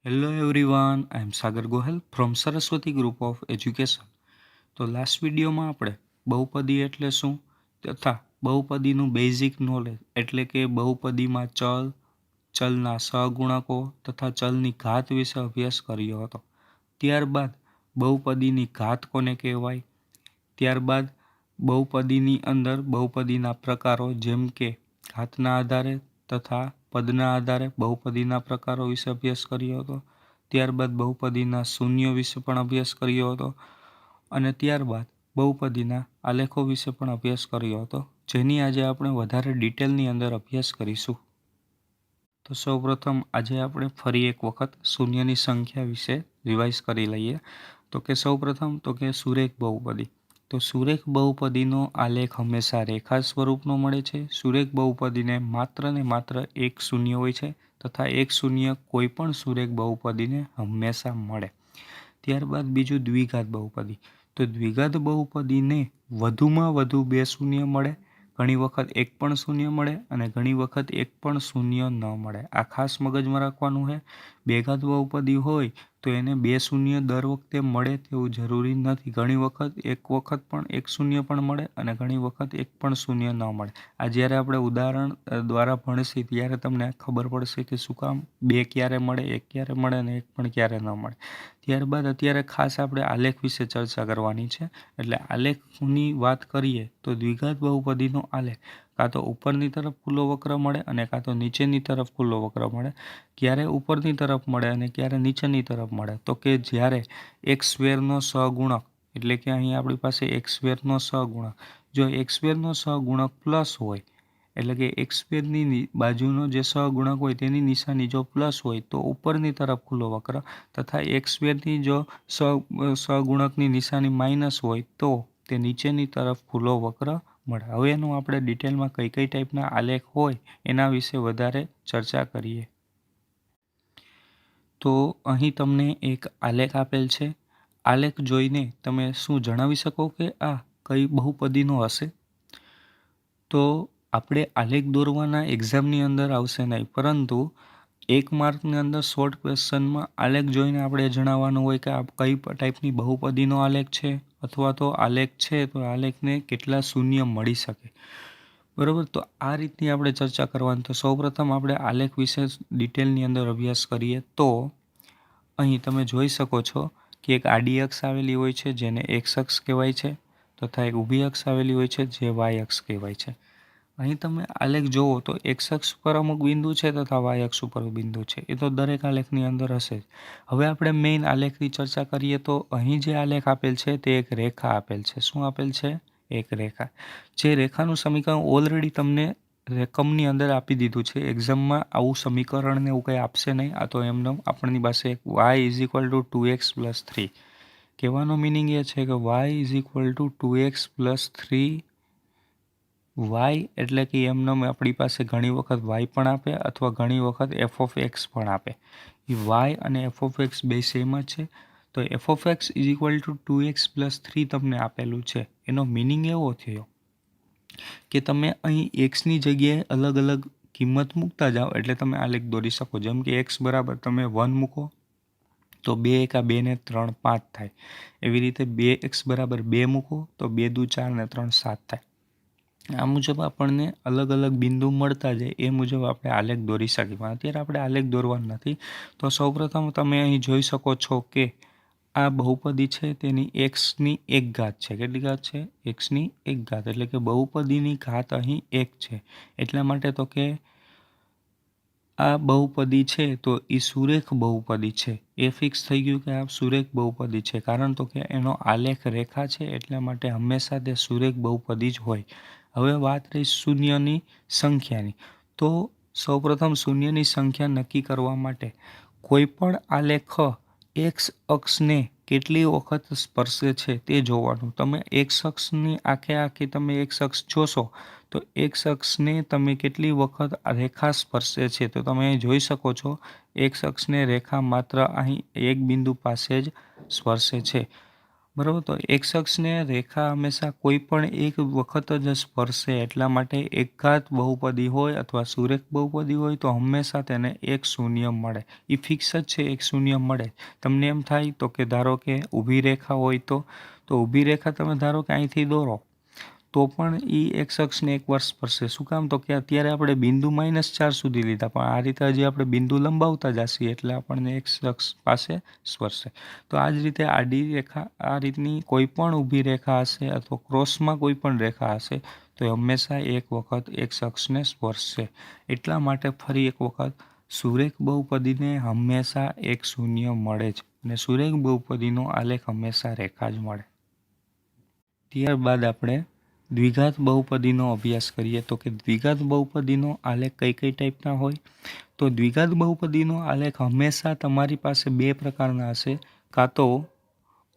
Hello everyone, I am Sagar Gohel from Saraswati Group of Education. તો last વિડીયોમાં આપણે બહુપદી એટલે શું તથા બહુપદીનું બેઝિક નોલેજ એટલે કે બહુપદીમાં ચલના સહગુણકો તથા ચલની ઘાત વિશે અભ્યાસ કર્યો હતો. ત્યારબાદ બહુપદીની ઘાત કોને કહેવાય, ત્યારબાદ બહુપદીની અંદર બહુપદીના પ્રકારો જેમ કે ઘાતના આધારે તથા પદના આધારે બહુપદીના પ્રકારો વિશે અભ્યાસ કર્યો હતો. ત્યારબાદ બહુપદીના શૂન્યો વિશે પણ અભ્યાસ કર્યો હતો અને ત્યારબાદ બહુપદીના આલેખો વિશે પણ અભ્યાસ કર્યો હતો, જેની આજે આપણે વધારે ડિટેલની અંદર અભ્યાસ કરીશું. તો સૌપ્રથમ આજે આપણે ફરી એક વખત શૂન્યની સંખ્યા વિશે રિવાઇઝ કરી લઈએ. તો કે સૌપ્રથમ તો કે સુરેખ બહુપદી. તો સુરેખ બહુપદીનો આલેખ હંમેશા રેખા સ્વરૂપનો મળે છે. સુરેખ બહુપદીને માત્ર ને માત્ર એક શૂન્ય હોય છે તથા એક શૂન્ય કોઈ પણ સુરેખ બહુપદીને હંમેશા મળે. ત્યારબાદ બીજું દ્વિઘાત બહુપદી. તો દ્વિઘાત બહુપદીને વધુમાં વધુ બે શૂન્ય મળે, ઘણી વખત એક પણ શૂન્ય મળે અને ઘણી વખત એક પણ શૂન્ય ન મળે. આ ખાસ મગજમાં રાખવાનું છે. બેઘાત બહુપદી હોય તો એને બે શૂન્ય દર વખતે મળે તેવું જરૂરી નથી. ઘણી વખત પણ એક શૂન્ય પણ મળે અને ઘણી વખત એક પણ શૂન્ય ન મળે. આ જ્યારે આપણે ઉદાહરણ દ્વારા ભણશી ત્યારે તમને ખબર પડશે કે શું કામ બે ક્યારે મળે, એક ક્યારે મળે અને એક પણ ક્યારે ન મળે. ત્યારબાદ અત્યારે ખાસ આપણે આલેખ વિશે ચર્ચા કરવાની છે. એટલે આલેખની વાત કરીએ તો દ્વિઘાત બહુપદીનો આલેખ કાં તો ઉપરની તરફ ખુલ્લો વક્ર મળે અને કાં તો નીચેની તરફ ખુલ્લો વક્ર મળે. ક્યારે ઉપરની તરફ મળે અને ક્યારે નીચેની તરફ મળે, તો કે જ્યારે એક સ્ક્વેરનો સહગુણક એટલે કે અહીં આપણી પાસે એક સ્ક્વેરનો સહગુણક, જો એક સ્ક્વેરનો સહગુણક પ્લસ હોય એટલે કે એક સ્ક્વેરની બાજુનો જે સહગુણક હોય તેની નિશાની જો પ્લસ હોય તો ઉપરની તરફ ખુલ્લો વક્ર, તથા એક સ્ક્વેરની જો સહગુણકની નિશાની માઇનસ હોય તો તે નીચેની તરફ ખુલ્લો વક્ર મળે. હવે એનું આપણે ડિટેલમાં કઈ કઈ ટાઈપના આલેખ હોય એના વિશે વધારે ચર્ચા કરીએ. તો અહીં તમને એક આલેખ આપેલ છે. આલેખ જોઈને તમે શું જણાવી શકો કે આ કઈ બહુપદીનો હશે? તો આપણે આલેખ દોરવાના એક્ઝામની અંદર આવશે નહીં, પરંતુ એક માર્કની અંદર શોર્ટ ક્વેશ્ચનમાં આલેખ જોઈને આપણે જણાવવાનું હોય કે આ કઈ ટાઈપની બહુપદીનો આલેખ છે, અથવા તો આલેખ છે તો આલેખને કેટલા શૂન્ય મળી શકે. બરાબર, તો આ રીતની આપણે ચર્ચા કરવાની. તો સૌપ્રથમ આપણે આલેખ વિશે ડિટેલની અંદર અભ્યાસ કરીએ. તો અહીં તમે જોઈ શકો છો કે એક આડી અક્ષ આવેલી હોય છે જેને એક્સ અક્ષ કહેવાય છે, તથા એક ઊભી અક્ષ આવેલી હોય છે જે વાય અક્ષ કહેવાય છે. અહીં તમે આલેખ જોવો તો એક્સ અક્ષ પર અમુક બિંદુ છે તથા વાય અક્ષ ઉપર બિંદુ છે. એ તો દરેક આલેખની અંદર હશે જ. હવે આપણે મેઇન આલેખની ચર્ચા કરીએ તો અહીં જે આલેખ આપેલ છે તે એક રેખા આપેલ છે. શું આપેલ છે? એક રેખા. જે રેખાનું સમીકરણ ઓલરેડી તમને રકમની અંદર આપી દીધું છે. એક્ઝામમાં આવું સમીકરણ ને એવું કંઈ આપશે નહીં. આ તો એમને આપણી પાસે એક y is equal to 2x+3. કહેવાનો મિનિંગ એ છે કે y is equal to 2x+3. y એટલે કે એમને આપણી પાસે ઘણી વખત y પણ આપે અથવા ઘણી વખત f(x) પણ આપે. એ y અને f(x) બે સેમ જ છે. તો f(x) is equal to 2x+3 તમને આપેલું છે. એનો મિનિંગ એવો થયો કે તમે અહીં એક્સની જગ્યાએ અલગ અલગ કિંમત મૂકતા જાઓ એટલે તમે આલેખ દોરી શકો. જેમ કે એક્સ બરાબર તમે 1 મૂકો તો 2 એકા 2 ને 3 5 થાય. એવી રીતે 2x બરાબર 2 મૂકો તો 2 દુ 4 ને 3 7 થાય. આ મુજબ આપણને અલગ અલગ બિંદુ મળતા જાય એ મુજબ આપણે આલેખ દોરી શકીએ. પણ અત્યારે આપણે આલેખ દોરવાનું નથી. તો સૌપ્રથમ તમે અહીં જોઈ શકો છો કે આ બહુપદી છે તેની એક્સની એક ઘાત છે. કેટલી ઘાત છે? એક્સની એક ઘાત. એટલે કે બહુપદીની ઘાત અહીં એક છે. એટલા માટે તો કે આ બહુપદી છે તો એ સુરેખ બહુપદી છે. એ ફિક્સ થઈ ગયું કે આ સુરેખ બહુપદી છે. કારણ તો કે એનો આલેખ રેખા છે, એટલા માટે હંમેશા તે સુરેખ બહુપદી જ હોય. હવે વાત રહી શૂન્યની સંખ્યાની. તો સૌપ્રથમ શૂન્યની સંખ્યા નક્કી કરવા માટે કોઈ પણ આલેખ એક્સ અક્ષને કેટલી વખત સ્પર્શે છે તે જોવાનું. તમે એક્સ અક્ષની આખે તમે એક્સ અક્ષ જોશો તો એક્સ અક્ષને તમે કેટલી વખત રેખા સ્પર્શે છે તો તમે જોઈ શકો છો એક્સ અક્ષને રેખા માત્ર અહીં એક બિંદુ પાસે જ સ્પર્શે છે. બરાબર. તો એક્સ અક્ષને રેખા હંમેશા કોઈ પણ એક વખત જ સ્પર્શે, એટલા માટે એકાદ બહુપદી હોય અથવા સુરેખ બહુપદી હોય તો હંમેશા તેને એક શૂન્ય મળે. એ ફિક્સ જ છે, એક શૂન્ય મળે. તમને એમ થાય તો કે ધારો કે ઊભી રેખા હોય તો ઊભી રેખા તમે ધારો કે અહીંથી દોરો તો પણ એ એક્સ અક્ષને એકવાર સ્પર્શે. શું કામ? તો કે અત્યારે આપણે બિંદુ -4 સુધી લીધા, પણ આ રીતે હજી આપણે બિંદુ લંબાવતા જઈએ એટલે આપણને એક્સ અક્ષ પાસે સ્પર્શે. તો આ જ રીતે આડી રેખા, આ રીતની કોઈ પણ ઊભી રેખા હશે અથવા ક્રોસમાં કોઈ પણ રેખા હશે તો હંમેશા એક વખત એક્સ અક્ષને સ્પર્શશે. એટલા માટે ફરી એક વખત સુરેખ બહુપદીને હંમેશા એક શૂન્ય મળે જ, અને સુરેખ બહુપદીનો આલેખ હંમેશા રેખા જ મળે. ત્યારબાદ આપણે દ્વિઘાત બહુપદીનો અભ્યાસ કરીએ. તો કે દ્વિઘાત બહુપદીનો આલેખ કઈ કઈ ટાઈપના હોય? તો દ્વિઘાત બહુપદીનો આલેખ હંમેશા તમારી પાસે બે પ્રકારના હશે. કાં તો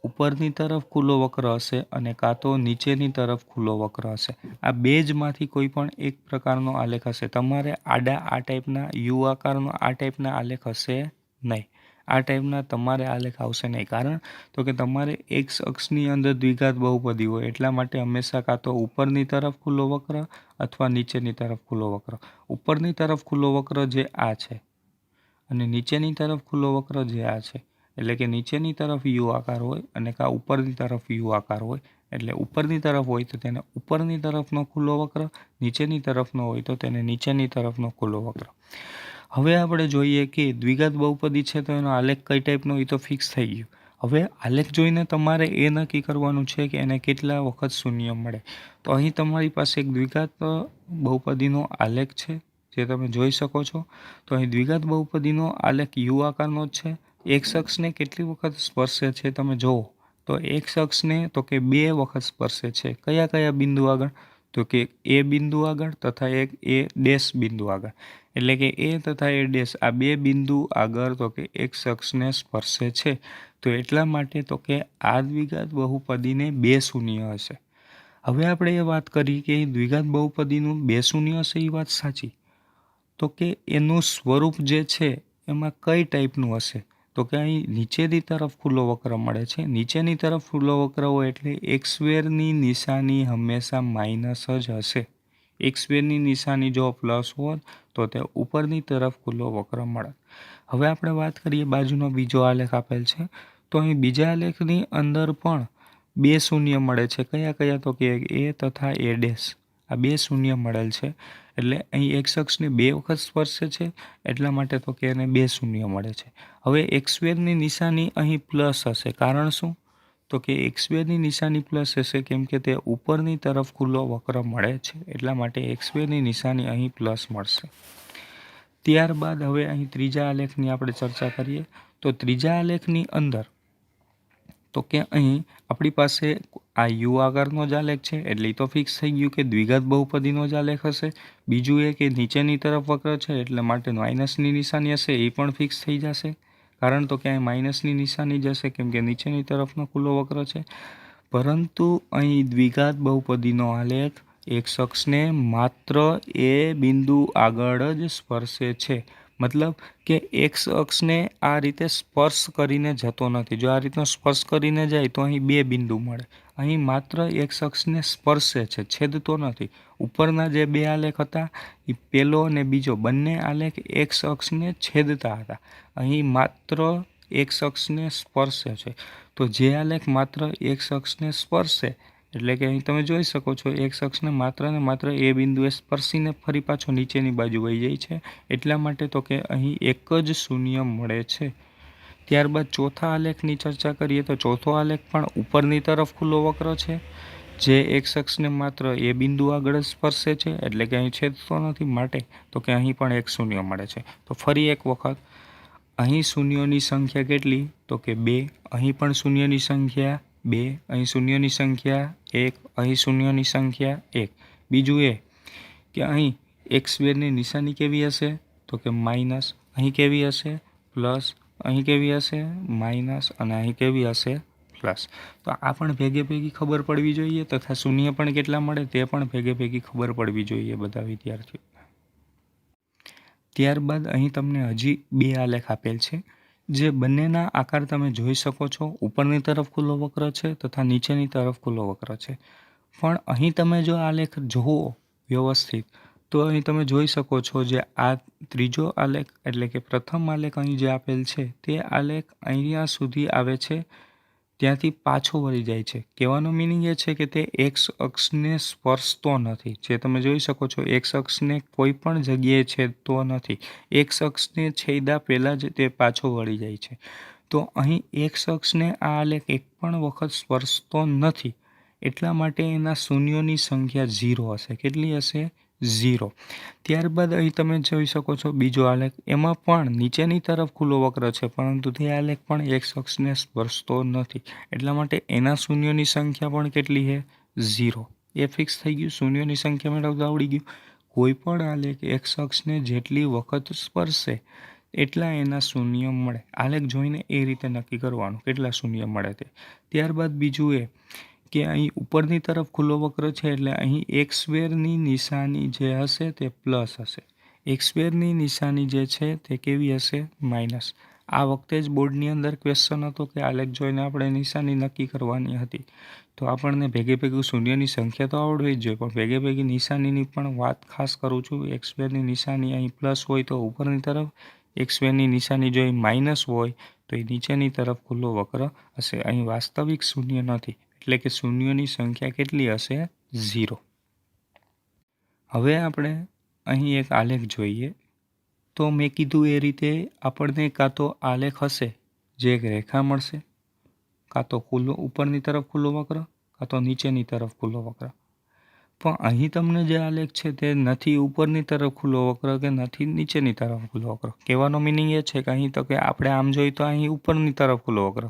ઉપરની તરફ ખુલ્લો વક્ર હશે અને કાં તો નીચેની તરફ ખુલ્લો વક્ર હશે. આ બે જ માંથી કોઈ પણ એક પ્રકારનો આલેખ હશે. તમારે આડા આ ટાઈપના યુ આકારનો આ ટાઈપના આલેખ હશે નહીં. આ ટાઈપના તમારે આલેખ આવશે નહીં. કારણ તો કે તમારે એક્સ અક્ષની અંદર દ્વિઘાત બહુપદી હોય, એટલા માટે હંમેશા કાં તો ઉપરની તરફ ખુલ્લો વક્ર અથવા નીચેની તરફ ખુલ્લો વક્ર. ઉપરની તરફ ખુલ્લો વક્ર જે આ છે અને નીચેની તરફ ખુલ્લો વક્ર જે આ છે, એટલે કે નીચેની તરફ યુ આકાર હોય અને કાં ઉપરની તરફ યુ આકાર હોય. એટલે ઉપરની તરફ હોય તો તેને ઉપરની તરફનો ખુલ્લો વક્ર, નીચેની તરફનો હોય તો તેને નીચેની તરફનો ખુલ્લો વક્ર. હવે આપણે જોઈએ કે દ્વિઘાત બહુપદી છે તો એનો આલેખ કઈ ટાઈપનો, એ તો ફિક્સ થઈ ગયું. હવે આલેખ જોઈને તમારે એ નક્કી કરવાનું છે કે એને કેટલા વખત શૂન્ય મળે. તો અહીં તમારી પાસે એક દ્વિઘાત બહુપદીનો આલેખ છે જે તમે જોઈ શકો છો. તો અહીં દ્વિઘાત બહુપદીનો આલેખ યુ આકારનો જ છે. એક્સ અક્ષને કેટલી વખત સ્પર્શે છે તમે જુઓ તો એક્સ અક્ષને તો કે બે વખત સ્પર્શે છે. કયા કયા બિંદુ આગળ? તો કે એ બિંદુ આગળ તથા એક એ ડેશ બિંદુ આગળ. એટલે કે એ તથા એ ડેશ આ બે બિંદુ આગળ તો કે એક્સ અક્ષને સ્પર્શે છે. તો એટલા માટે તો કે આ દ્વિઘાત બહુપદીને બે શૂન્ય હશે. હવે આપણે એ વાત કરી કે દ્વિઘાત બહુપદીનું બે શૂન્ય હશે, એ વાત સાચી. તો કે એનું સ્વરૂપ જે છે એમાં કઈ ટાઈપનું હશે? તો કે અહીં નીચેની તરફ ખુલ્લો વક્ર મળે છે. નીચેની તરફ ખુલ્લો વક્ર હોય એટલે એક્સ સ્ક્વેરની નિશાની હંમેશા માઇનસ જ હશે. એક્સ સ્ક્વેરની નિશાની જો પ્લસ હોત તો તે ઉપરની તરફ ખુલ્લો વક્ર મળે. હવે આપણે વાત કરીએ બાજુનો બીજો આલેખ આપેલ છે. તો અહીં બીજા આલેખની અંદર પણ બે શૂન્ય મળે છે. કયા કયા? તો કે એ તથા એ ડેશ આ બે શૂન્ય મળેલ છે. એટલે અહીં એક્સ અક્ષને બે વખત સ્પર્શે છે, એટલા માટે તો કે એને બે શૂન્ય મળે છે. હવે એક્સ સ્ક્વેરની નિશાની અહીં પ્લસ હશે. કારણ શું? તો કે એક્સ સ્ક્વેરની નિશાની પ્લસ હશે કેમ કે તે ઉપરની તરફ ખુલ્લો વક્ર મળે છે, એટલા માટે એક્સ સ્ક્વેરની નિશાની અહીં પ્લસ મળશે. ત્યારબાદ હવે અહીં ત્રીજા આલેખની આપણે ચર્ચા કરીએ. તો ત્રીજા આલેખની અંદર તો કે અહીં આપણી પાસે આ યુ આકારનો જ આલેખ છે, એટલે એ તો ફિક્સ થઈ ગયું કે દ્વિઘાત બહુપદીનો જ આલેખ હશે. બીજું એ કે નીચેની તરફ વક્ર છે એટલે માટે માઇનસની નિશાની હશે, એ પણ ફિક્સ થઈ જશે. કારણ તો કે અહીં માઇનસની નિશાની જ હશે કેમ કે નીચેની તરફનો ખુલ્લો વક્ર છે. પરંતુ અહીં દ્વિઘાત બહુપદીનો આલેખ એક્સ અક્ષને માત્ર એ બિંદુ આગળ જ સ્પર્શે છે. મતલબ કે એક્સ અક્ષને આ રીતે સ્પર્શ કરીને જતો નથી. જો આ રીતનો સ્પર્શ કરીને જાય તો અહીં બે બિંદુ મળે. અહીં માત્ર એક્સ અક્ષને સ્પર્શે છે, છેદતો નથી. ઉપરના જે બે આલેખ હતા એ પહેલો અને બીજો બંને આલેખ એક્સ અક્ષને છેદતા હતા. અહીં માત્ર એક્સ અક્ષને સ્પર્શે છે. તો જે આલેખ માત્ર એક્સ અક્ષને સ્પર્શે એટલે કે અહીં તમે જોઈ શકો છો એક્સ અક્ષને માત્ર ને માત્ર એ બિંદુએ સ્પર્શીને ફરી પાછો નીચેની બાજુ વહી જાય છે. એટલા માટે તો કે અહીં એક જ શૂન્ય મળે છે. ત્યારબાદ ચોથા આલેખની ચર્ચા કરીએ તો ચોથો આલેખ પણ ઉપરની તરફ ખુલ્લો વક્ર છે, જે એક્સ અક્ષને માત્ર એ બિંદુ આગળ જ સ્પર્શે છે, એટલે કે અહીં છેદતો નથી. માટે તો કે અહીં પણ એક શૂન્ય મળે છે. તો ફરી એક વખત અહીં શૂન્યોની સંખ્યા કેટલી? તો કે 2. અહીં પણ શૂન્યની સંખ્યા 2. અહીં શૂન્યની સંખ્યા 1. અહીં શૂન્યની સંખ્યા 1. બીજું એ કે અહીં એક્સ સ્ક્વેરની નિશાની કેવી હશે? તો કે માઇનસ. અહીં કેવી હશે? પ્લસ. અહીં કેવી હશે? માઇનસ. અને અહીં કેવી હશે? પ્લસ. તો આ પણ ભેગે ભેગી ખબર પડવી જોઈએ તથા શૂન્ય પણ કેટલા મળે તે પણ ભેગે ભેગી ખબર પડવી જોઈએ બધા વિદ્યાર્થીઓ. ત્યારબાદ અહીં તમને હજી બે આલેખ આપેલ છે. જે બંનેના આકાર તમે જોઈ શકો છો, ઉપરની તરફ ખુલ્લો વક્ર છે તથા નીચેની તરફ ખુલ્લો વક્ર છે. પણ અહીં તમે જો આલેખ જુઓ વ્યવસ્થિત તો અહીં તમે જોઈ શકો છો જે આ ત્રીજો આલેખ એટલે કે પ્રથમ આલેખ અહીં જે આપેલ છે તે આલેખ અહીંયા સુધી આવે છે, ત્યાંથી પાછો વળી જાય છે. કહેવાનો મિનિંગ એ છે કે તે એક્સ અક્ષને સ્પર્શતો નથી. જે તમે જોઈ શકો છો એક્સ અક્ષને કોઈ પણ જગ્યાએ છેદતો નથી. એક્સ અક્ષને છેદા પહેલાં જ તે પાછો વળી જાય છે. તો અહીં એક્સ અક્ષને આ આલેખ એક પણ વખત સ્પર્શતો નથી, એટલા માટે એના શૂન્યોની સંખ્યા 0 હશે. કેટલી હશે? 0. ત્યારબાદ અહીં તમે જોઈ શકો છો બીજો આલેખ, એમાં પણ નીચેની તરફ ખુલ્લો વક્ર છે પરંતુ તે આલેખ પણ એક્સ અક્ષને સ્પર્શતો નથી, એટલા માટે એના શૂન્યોની સંખ્યા પણ કેટલી છે? 0. એ ફિક્સ થઈ ગયું. શૂન્યોની સંખ્યા મેળવતા આવડી ગયું. કોઈ પણ આલેખ એક્સ અક્ષને જેટલી વખત સ્પર્શે એટલા એના શૂન્ય મળે. આલેખ જોઈને એ રીતે નક્કી કરવાનું કેટલા શૂન્ય મળે તે. ત્યારબાદ બીજું એ કે અહીં ઉપરની તરફ ખુલ્લો વક્ર છે એટલે અહીં એક્સ સ્ક્વેરની નિશાની જે હશે તે પ્લસ હશે. એક્સ સ્ક્વેરની નિશાની જે છે તે કેવી હશે? માઇનસ. આ વખતે જ બોર્ડની અંદર ક્વેશ્ચન હતો કે આલેખ જોઈને આપણે નિશાની નક્કી કરવાની હતી, તો આપણને ભેગે ભેગું શૂન્યની સંખ્યા તો આવડવી જ જોઈએ, પણ ભેગે ભેગી નિશાનીની પણ વાત ખાસ કરું છું. એક્સ સ્ક્વેરની નિશાની અહીં પ્લસ હોય તો ઉપરની તરફ, એક્સ સ્ક્વેરની નિશાની જો અહીં માઇનસ હોય તો એ નીચેની તરફ ખુલ્લો વક્ર હશે. અહીં વાસ્તવિક શૂન્ય નથી, એટલે કે શૂન્યોની સંખ્યા કેટલી હશે? 0. હવે આપણે અહીં એક આલેખ જોઈએ. તો મેં કીધું એ રીતે આપણને કાં તો આલેખ હશે જે એક રેખા મળશે, કાં તો ઉપરની તરફ ખુલ્લો વક્ર, કાં તો નીચેની તરફ ખુલ્લો વક્ર. પણ અહીં તમને જે આલેખ છે તે નથી ઉપરની તરફ ખુલ્લો વક્ર કે નથી નીચેની તરફ ખુલ્લો વક્ર. કહેવાનો મિનિંગ એ છે કે અહીં તો કે આપણે આમ જોઈએ તો અહીં ઉપરની તરફ ખુલ્લો વક્ર,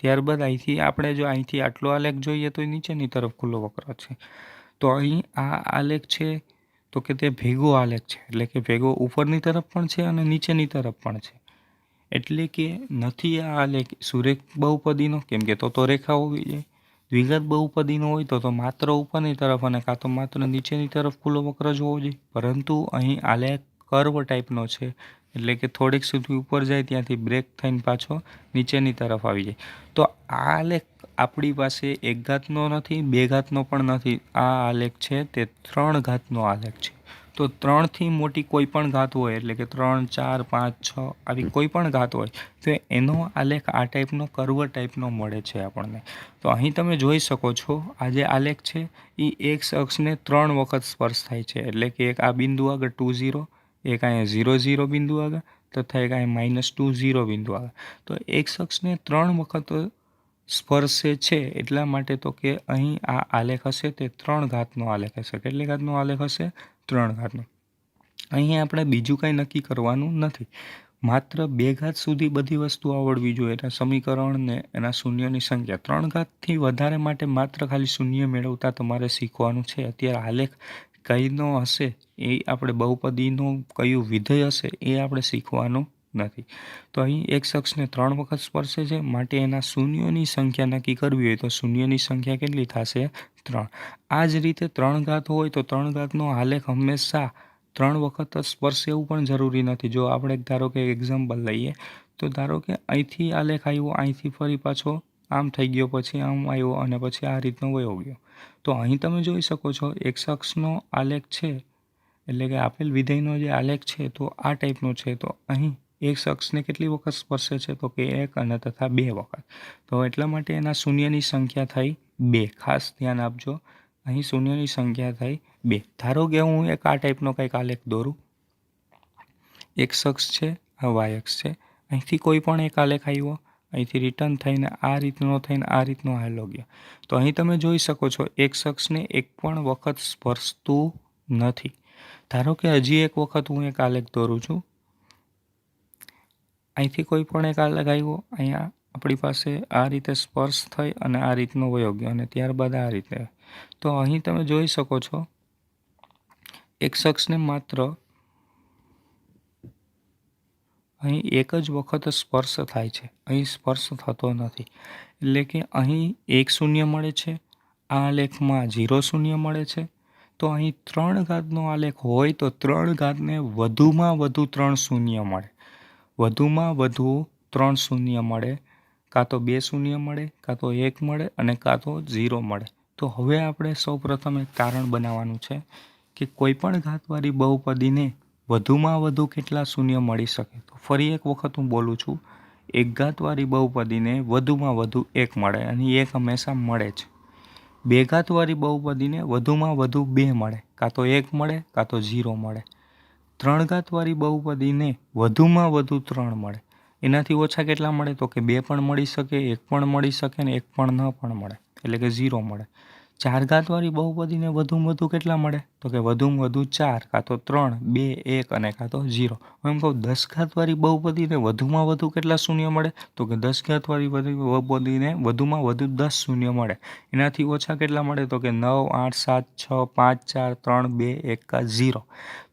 ત્યારબાદ અહીંથી આપણે જો અહીંથી આટલો આલેખ જોઈએ તો નીચેની તરફ ખુલ્લો વક્ર છે. તો અહીં આ આલેખ છે તો કે તે ભેગો આલેખ છે, એટલે કે ભેગો ઉપરની તરફ પણ છે અને નીચેની તરફ પણ છે. એટલે કે નથી આ આલેખ સુરેખ બહુપદીનો, કેમ કે તો રેખા હોવી જોઈએ. દ્વિઘાત બહુપદીનો હોય તો માત્ર ઉપરની તરફ અને કાં તો માત્ર નીચેની તરફ ખુલ્લો વક્ર જ હોવો જોઈએ. પરંતુ અહીં આલેખ કર્વ ટાઈપનો છે, એટલે કે થોડીક સુધી ઉપર જાય ત્યાંથી બ્રેક થઈને પાછો નીચેની તરફ આવી જાય. તો આ આલેખ આપણી પાસે એક ઘાતનો નથી, બે ઘાતનો પણ નથી. આ આલેખ છે તે 3 ઘાતનો આલેખ છે. તો 3થી મોટી કોઈ પણ ઘાત હોય, એટલે કે 3, 4, 5, 6 આવી કોઈ પણ ઘાત હોય તો એનો આલેખ આ ટાઈપનો કર્વ ટાઈપનો મળે છે આપણને. તો અહીં તમે જોઈ શકો છો આ જે આલેખ છે એ એક્સ અક્ષને 3 વખત સ્પર્શ થાય છે, એટલે કે એક આ બિંદુ આગળ 2, 0, એક અહીંયા 0, 0 બિંદુ આગળ તથા એક અહીંયા -2, 0 બિંદુ આગળ. તો એક્સ અક્ષને 3 વખત સ્પર્શે છે, એટલા માટે તો કે અહીં આ આલેખ હશે તે 3 ઘાતનો આલેખ હશે. કેટલી ઘાતનો આલેખ હશે? 3 ઘાતનો. અહીં આપણે બીજું કંઈ નક્કી કરવાનું નથી, માત્ર 2 ઘાત સુધી બધી વસ્તુ આવડવી જોઈએ. એના સમીકરણ ને એના શૂન્યની સંખ્યા. 3 ઘાતથી વધારે માટે માત્ર ખાલી શૂન્ય મેળવતા તમારે શીખવાનું છે. અત્યારે આલેખ કઈનો હશે એ આપણે બહુપદીનું કયું વિધેય હશે એ આપણે શીખવાનું નથી. તો અહીં એક શખ્સને 3 વખત સ્પર્શે છે, માટે એના શૂન્યોની સંખ્યા નક્કી કરવી હોય તો શૂન્યની સંખ્યા કેટલી થશે? 3. આ જ રીતે 3 ઘાત હોય તો 3 ઘાતનો આલેખ હંમેશા 3 વખત જ સ્પર્શે એવું પણ જરૂરી નથી. જો આપણે ધારો કે એક્ઝામ્પલ લઈએ તો ધારો કે અહીંથી આલેખ આવ્યો, અહીંથી ફરી પાછો આમ થઈ ગયો, પછી આમ આવ્યો અને પછી આ રીતનો વયો ગયો. તો અહીં તમે જોઈ શકો છો એક શખ્સનો આલેખ છે, એટલે કે આપેલ વિધેયનો જે આલેખ છે તો આ ટાઈપનો છે. તો અહીં એક શખ્સને કેટલી વખત સ્પર્શે છે? તો કે 1 અને તથા 2 વખત. તો એટલા માટે એના શૂન્યની સંખ્યા થઈ 2. ખાસ ધ્યાન આપજો, અહીં શૂન્યની સંખ્યા થઈ 2. ધારો કે હું એક આ ટાઈપનો કંઈક આલેખ દોરું. એક શખ્સ છે, આ વાય અક્ષ છે, અહીંથી કોઈ પણ એક આલેખ આવ્યો, અહીંથી રિટર્ન થઈને આ રીતનો હાલો ગયો. તો અહીં તમે જોઈ શકો છો એક શખ્સને એક પણ વખત સ્પર્શતું નથી. ધારો કે હજી એક વખત હું એક આલેખ દોરું છું. અહીંથી કોઈ પણ એક આલેખ આવ્યો, અહીંયા આપણી પાસે આ રીતે સ્પર્શ થઈ અને આ રીતનો વયો ગયો અને ત્યારબાદ આ રીતે. તો અહીં તમે જોઈ શકો છો એક શખ્સને માત્ર અહીં એક જ વખત સ્પર્શ થાય છે, અહીં સ્પર્શ થતો નથી. એટલે કે અહીં 1 શૂન્ય મળે છે, આ આલેખમાં 0 શૂન્ય મળે છે. તો અહીં 3 ઘાતનો આલેખ હોય તો 3 ઘાતને વધુમાં વધુ 3 શૂન્ય મળે, વધુમાં વધુ 3 શૂન્ય મળે, કાં તો 2 શૂન્ય મળે, કાં તો 1 મળે અને કાં તો 0 મળે. તો હવે આપણે સૌપ્રથમ એક તારણ બનાવવાનું છે કે કોઈ પણ ઘાતવાળી બહુપદીને વધુમાં વધુ કેટલા શૂન્ય મળી શકે. તો ફરી એક વખત હું બોલું છું, એક ઘાતવાળી બહુપદીને વધુમાં વધુ 1 મળે અને 1 હંમેશા મળે જ. બે ઘાતવાળી બહુપદીને વધુમાં વધુ 2 મળે, કાં તો 1 મળે કાં તો 0 મળે. 3 ઘાતવાળી બહુપદીને વધુમાં વધુ 3 મળે, એનાથી ઓછા કેટલા મળે? તો કે 2 પણ મળી શકે, 1 પણ મળી શકે ને 1 પણ ન પણ મળે, એટલે કે 0 મળે. 4 ઘાતવાળી બહુપદીને વધુમાં વધુ કેટલા મળે? તો કે વધુમાં વધુ 4, કાં તો 3, 2, 1 અને કાં તો 0. એમ કહું 10 ઘાતવાળી બહુપદીને વધુમાં વધુ કેટલા શૂન્ય મળે? તો કે 10 ઘાતવાળી બહુપદીને વધુમાં વધુ 10 શૂન્ય મળે. એનાથી ઓછા કેટલા મળે? તો કે 9, 8, 7, 6, 5, 4, 3, 2, 1, 0.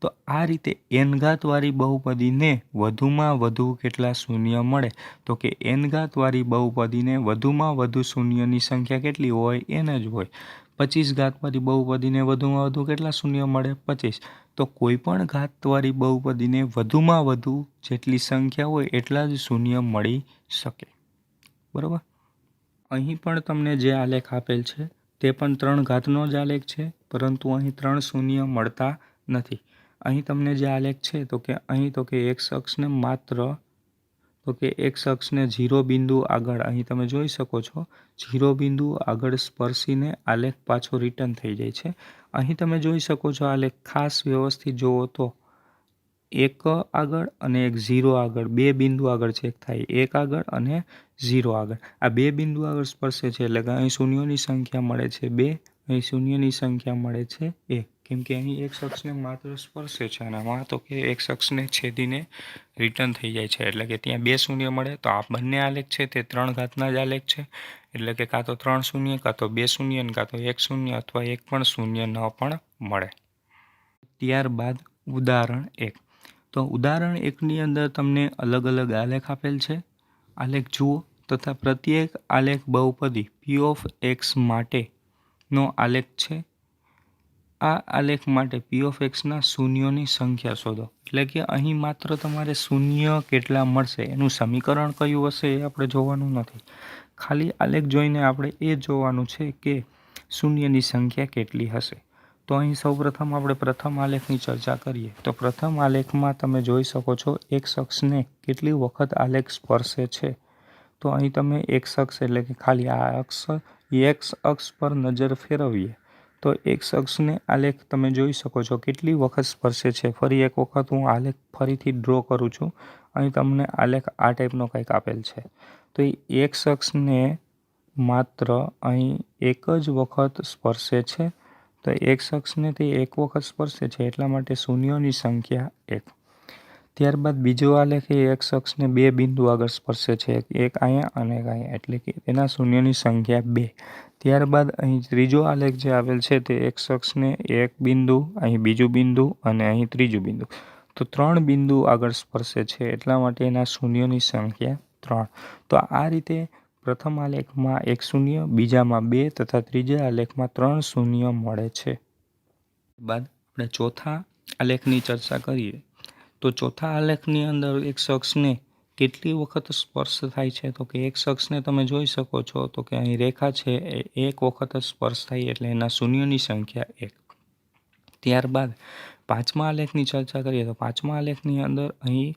તો આ રીતે n ઘાતવાળી બહુપદીને વધુમાં વધુ કેટલા શૂન્ય મળે? તો કે n ઘાતવાળી બહુપદીને વધુમાં વધુ શૂન્યની સંખ્યા કેટલી હોય? n જ હોય. 25 ઘાતવાળી બહુપદીને વધુમાં વધુ કેટલા શૂન્ય મળે? 25. તો કોઈ પણ ઘાતવાળી બહુપદીને વધુમાં વધુ જેટલી સંખ્યા હોય એટલા જ શૂન્ય મળી શકે. બરાબર. અહીં પણ તમને જે આલેખ આપેલ છે તે પણ 3 ઘાતનો જ આલેખ છે, પરંતુ અહીં 3 શૂન્ય મળતા નથી. અહીં તમને જે આલેખ છે તો કે અહીં તો કે x અક્ષને માત્ર તો કે x અક્ષને 0 બિંદુ આગળ અહીં તમે જોઈ શકો છો 0 બિંદુ આગળ સ્પર્શીને આલેખ પાછો રિટર્ન થઈ જાય છે. અહીં તમે જોઈ શકો છો આલેખ ખાસ વ્યવસ્થિત જોવો તો 1 આગળ અને એક 0 આગળ, 2 બિંદુ આગળ ચેક થાય, 1 આગળ અને 0 આગળ. આ 2 બિંદુ આગળ સ્પર્શે છે એટલે કે અહીં શૂન્યોની સંખ્યા મળે છે 2, અહીં શૂન્યની સંખ્યા મળે છે 1. કેમ કે અહીં એક અક્ષને માત્ર સ્પર્શે છે અને આમાં તો કે એક અક્ષને છેદીને રિટર્ન થઈ જાય છે, એટલે કે ત્યાં 2 શૂન્ય મળે. તો આ બંને આલેખ છે તે 3 ઘાતના જ આલેખ છે, એટલે કે કાં તો 3 શૂન્ય, કાં તો 2 શૂન્ય, કાં તો 1 શૂન્ય અથવા 1 પણ શૂન્ય ન પણ મળે. ત્યારબાદ ઉદાહરણ 1. તો ઉદાહરણ 1ની અંદર તમને અલગ અલગ આલેખ આપેલ છે. આલેખ જુઓ તથા પ્રત્યેક આલેખ બહુપદી p ઓફ x માટેનો આલેખ છે. આ આલેખ માટે p ઓફ x ના શૂન્યોની સંખ્યા શોધો. એટલે કે અહીં માત્ર તમારે શૂન્ય કેટલા મળશે, એનું સમીકરણ કયું હશે એ આપણે જોવાનું નથી. ખાલી આલેખ જોઈને આપણે એ જોવાનું છે કે શૂન્યની સંખ્યા કેટલી હશે. તો અહીં સૌપ્રથમ આપણે પ્રથમ આલેખની ચર્ચા કરીએ. તો પ્રથમ આલેખમાં તમે જોઈ શકો છો x અક્ષને કેટલી વખત આલેખ સ્પર્શે છે. તો અહીં તમે x અક્ષ એટલે કે ખાલી આ અક્ષ x અક્ષ પર નજર ફેરવીએ તો x અક્ષને આલેખ તમે જોઈ શકો છો કેટલી વખત સ્પર્શે છે. ફરી એક વખત હું આલેખ ફરીથી ડ્રો કરું છું. અહીં તમને આલેખ આ ટાઈપનો કંઈક આપેલ છે. તો એ x અક્ષને માત્ર અહીં એક જ વખત સ્પર્શે છે. તો x અક્ષને તે એક વખત સ્પર્શે છે એટલા માટે શૂન્યોની સંખ્યા 1. ત્યારબાદ બીજો આલેખ એ x અક્ષને 2 બિંદુ આગળ સ્પર્શે છે, એક અહીંયા અને એક અહીંયા, એટલે કે એના શૂન્યની સંખ્યા 2. ત્યારબાદ અહીં ત્રીજો આલેખ જે આવેલ છે તે x અક્ષને 1 બિંદુ, અહીં બીજું બિંદુ અને અહીં ત્રીજું બિંદુ, તો 3 બિંદુ આગળ સ્પર્શે છે એટલા માટે એના શૂન્યોની સંખ્યા 3. તો આ રીતે પ્રથમ આલેખમાં 1 શૂન્ય, બીજામાં 2 તથા ત્રીજા આલેખમાં 3 શૂન્ય મળે છે. બાદ આપણે ચોથા આલેખની ચર્ચા કરીએ. તો ચોથા આલેખની અંદર એક અક્ષને કેટલી વખત સ્પર્શ થાય છે? તો કે એક અક્ષને તમે જોઈ શકો છો તો કે અહીં રેખા છે એ એક વખત સ્પર્શ થાય એટલે એના શૂન્યની સંખ્યા 1. ત્યારબાદ પાંચમા આલેખની ચર્ચા કરીએ. તો પાંચમા આલેખની અંદર અહીં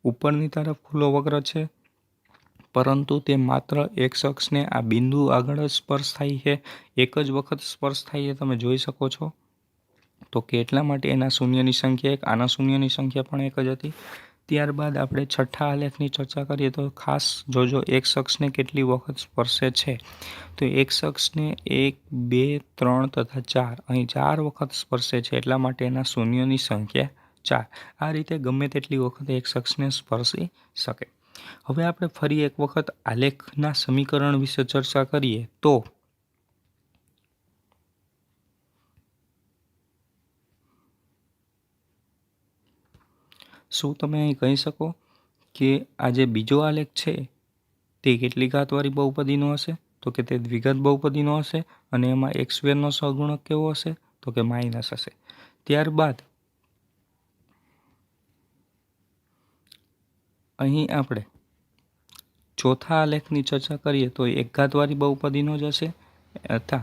ઉપરની તરફ ખુલ્લો વક્ર છે, પરંતુ તે માત્ર એક અક્ષને આ બિંદુ આગળ જ સ્પર્શ થાય છે, એક જ વખત સ્પર્શ થાય છે તમે જોઈ શકો છો. તો કે એટલા માટે એના શૂન્યની સંખ્યા 1, આના શૂન્યની સંખ્યા પણ 1 જ હતી. ત્યારબાદ આપણે છઠ્ઠા આલેખની ચર્ચા કરીએ. તો ખાસ જોજો એક અક્ષને કેટલી વખત સ્પર્શે છે. તો એક અક્ષને 1, 2, 3 તથા 4, અહીં 4 વખત સ્પર્શે છે એટલા માટે એના શૂન્યની સંખ્યા 4. આ રીતે ગમે તેટલી વખત એક અક્ષને સ્પર્શી શકે. હવે આપણે ફરી એક વખત આલેખના સમીકરણ વિશે ચર્ચા કરીએ. તો શું તમે અહીં કહી શકો કે આ જે બીજો આલેખ છે તે કેટલી ઘાતવાળી બહુપદીનો હશે? તો કે તે દ્વિઘાત બહુપદીનો હશે અને એમાં x² નો સહગુણક કેવો હશે? તો કે માઇનસ હશે. ત્યારબાદ અહીં આપણે ચોથા આલેખની ચર્ચા કરીએ તો એક ઘાતવાળી બહુપદીનો જ હશે તથા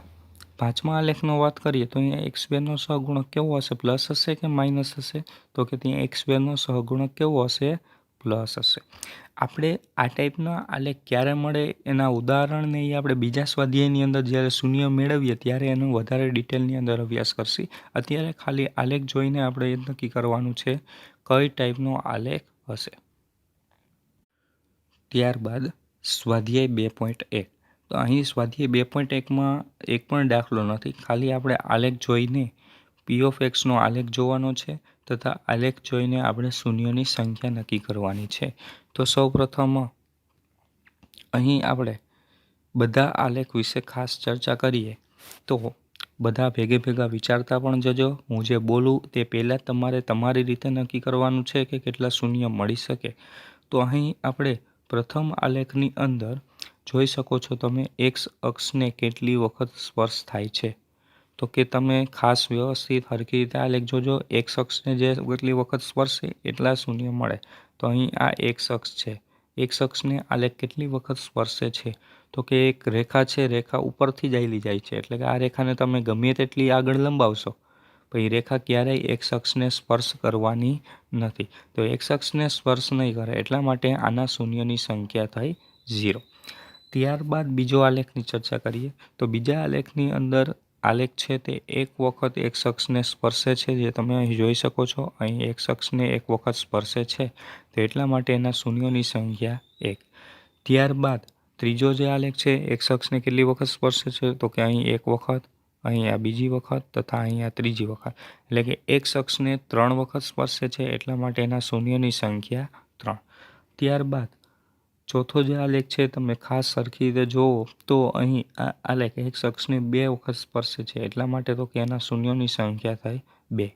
પાંચમા આલેખનો વાત કરીએ તો અહીંયા એક્સ સ્ક્વેરનો સહગુણક કેવો હશે, પ્લસ હશે કે માઇનસ હશે? તો કે ત્યાં એક્સ સ્ક્વેરનો સહગુણક કેવો હશે, પ્લસ હશે. આપણે આ ટાઈપના આલેખ ક્યારે મળે એના ઉદાહરણને એ આપણે બીજા સ્વાધ્યાયની અંદર જ્યારે શૂન્ય મેળવીએ ત્યારે એનું વધારે ડિટેલની અંદર અભ્યાસ કરશી. અત્યારે ખાલી આલેખ જોઈને આપણે એ નક્કી કરવાનું છે કઈ ટાઈપનો આલેખ હશે. ત્યારબાદ સ્વાધ્યાય 2.1. તો અહીં સ્વાધ્યાય 2.1માં એક પણ દાખલો નથી, ખાલી આપણે આલેખ જોઈને પી ઓફ એક્સનો આલેખ જોવાનો છે તથા આલેખ જોઈને આપણે શૂન્યોની સંખ્યા નક્કી કરવાની છે. તો સૌપ્રથમ અહીં આપણે બધા આલેખ વિશે ખાસ ચર્ચા કરીએ તો બધા ભેગા વિચારતા પણ જજો. હું જે બોલું તે પહેલાં તમારે તમારી રીતે નક્કી કરવાનું છે કે કેટલા શૂન્ય મળી શકે. તો અહીં આપણે પ્રથમ આલેખની અંદર જોઈ શકો છો તમે એક્સ અક્ષને કેટલી વખત સ્પર્શ થાય છે. તો કે તમે ખાસ વ્યવસ્થિત હરખી રીતે આલેખ જોજો. એક્સ અક્ષને જે કેટલી વખત સ્પર્શે એટલા શૂન્ય મળે. તો અહીં આ એક્સ અક્ષ છે, એક્સ અક્ષને આલેખ કેટલી વખત સ્પર્શે છે? તો કે એક રેખા છે, રેખા ઉપરથી જ ચાલી જાય છે, એટલે કે આ રેખાને તમે ગમે તેટલી આગળ લંબાવશો પણ એ રેખા ક્યારેય એક્સ અક્ષને સ્પર્શ કરવાની નથી. તો એક્સ અક્ષને સ્પર્શ નહીં કરે એટલા માટે આના શૂન્યની સંખ્યા થઈ 0. ત્યારબાદ બીજો આલેખની ચર્ચા કરીએ તો બીજા આલેખની અંદર આલેખ છે તે એક વખત એક્સ અક્ષને સ્પર્શે છે, જે તમે અહીં જોઈ શકો છો. અહીં એક્સ અક્ષને એક વખત સ્પર્શે છે તો એટલા માટે એના શૂન્યોની સંખ્યા 1. ત્યારબાદ ત્રીજો જે આલેખ છે એક્સ અક્ષને કેટલી વખત સ્પર્શે છે? તો કે અહીં એક વખત, અહીંયા બીજી વખત તથા અહીંયા ત્રીજી વખત, એટલે કે એક્સ અક્ષને 3 વખત સ્પર્શે છે એટલા માટે એના શૂન્યની સંખ્યા 3. ત્યારબાદ ચોથો જે આલેખ છે તમે ખાસ સરખી રીતે જુઓ તો અહીં આ આલેખ એક્સ અક્ષને 2 વખત સ્પર્શે છે એટલા માટે તો કે એના શૂન્યોની સંખ્યા થઈ 2.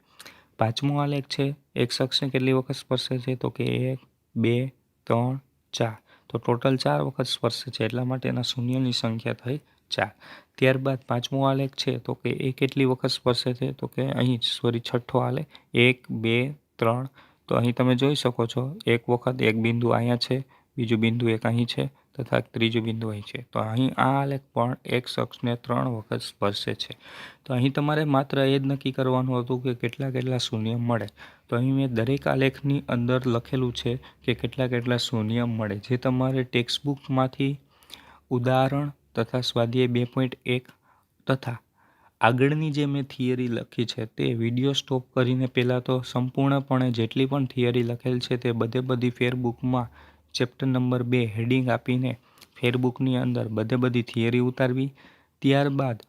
પાંચમો આલેખ છે એક્સ અક્ષને કેટલી વખત સ્પર્શે છે? તો કે 1, 2, 3, 4, તો ટોટલ 4 વખત સ્પર્શે છે એટલા માટે એના શૂન્યની સંખ્યા થઈ 4. ત્યારબાદ પાંચમો આલેખ છે તો કે એ કેટલી વખત સ્પર્શે છે? તો કે અહીં છઠ્ઠો આલેખ 1, 2, 3, તો અહીં તમે જોઈ શકો છો એક વખત એક બિંદુ અહીંયા છે, બીજું બિંદુ એક અહીં છે તથા ત્રીજું બિંદુ અહીં છે. તો અહીં આ આલેખ પણ એક્સ અક્ષને 3 વખત સ્પર્શે છે. તો અહીં તમારે માત્ર એ જ નક્કી કરવાનું હતું કે કેટલા શૂન્ય મળે. તો અહીં મેં દરેક આલેખની અંદર લખેલું છે કે કેટલા શૂન્ય મળે, જે તમારે ટેક્સ્ટબુકમાંથી ઉદાહરણ તથા સ્વાધ્યાય 2.1 તથા આગળની જે મેં થિયરી લખી છે તે વિડીયો સ્ટોપ કરીને પહેલાં તો સંપૂર્ણપણે જેટલી પણ થિયરી લખેલ છે તે બધી ફેરબુકમાં ચેપ્ટર નંબર 2 હેડિંગ આપીને ફેરબુકની અંદર બધી થિયરી ઉતારવી. ત્યારબાદ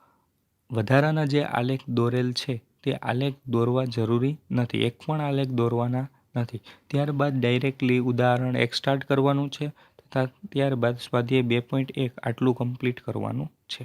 વધારાના જે આલેખ દોરેલ છે તે આલેખ દોરવા જરૂરી નથી, એક પણ આલેખ દોરવાના નથી. ત્યારબાદ ડાયરેક્ટલી ઉદાહરણ 1 સ્ટાર્ટ કરવાનું છે તથા ત્યારબાદ સ્વાધ્યાય 2.1 આટલું કમ્પ્લીટ કરવાનું છે.